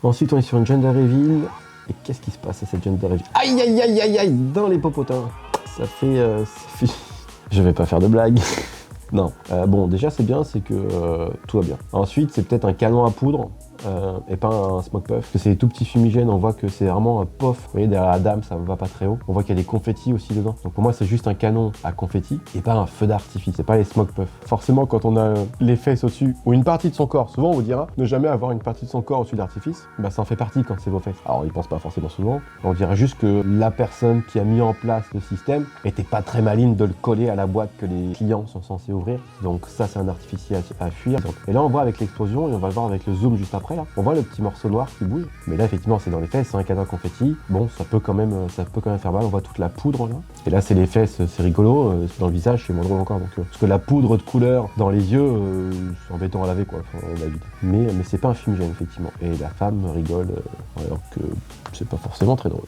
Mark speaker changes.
Speaker 1: Ensuite, on est sur une gender reveal. Et qu'est-ce qui se passe à cette gender reveal? Aïe, aïe, aïe, aïe, aïe, dans les popotins. Ça fait... Je vais pas faire de blague. Non. Bon, déjà, c'est bien, c'est que tout va bien. Ensuite, c'est peut-être un canon à poudre. Et pas un smoke puff, parce que c'est des tout petits fumigènes, on voit que c'est vraiment un pof. Vous voyez, derrière la dame, ça va pas très haut. On voit qu'il y a des confettis aussi dedans. Donc pour moi, c'est juste un canon à confettis et pas un feu d'artifice. C'est pas les smoke puff. Forcément, quand on a les fesses au-dessus ou une partie de son corps, souvent on vous dira ne jamais avoir une partie de son corps au-dessus d'artifice. Bah ça en fait partie quand c'est vos fesses. Alors, ils pensent pas forcément souvent. On dirait juste que la personne qui a mis en place le système était pas très maligne de le coller à la boîte que les clients sont censés ouvrir. Donc ça, c'est un artifice à fuir. Et là, on voit avec l'explosion et on va le voir avec le zoom juste après. Là, on voit le petit morceau noir qui bouge, mais là effectivement c'est dans les fesses, c'est un canon confetti. Bon, ça peut quand même faire mal. On voit toute la poudre là. Et là c'est les fesses, c'est rigolo. Dans le visage c'est moins drôle encore. Donc parce que la poudre de couleur dans les yeux, c'est embêtant à laver quoi. Enfin, on évite. Mais c'est pas un fumigène effectivement. Et la femme rigole alors que c'est pas forcément très drôle.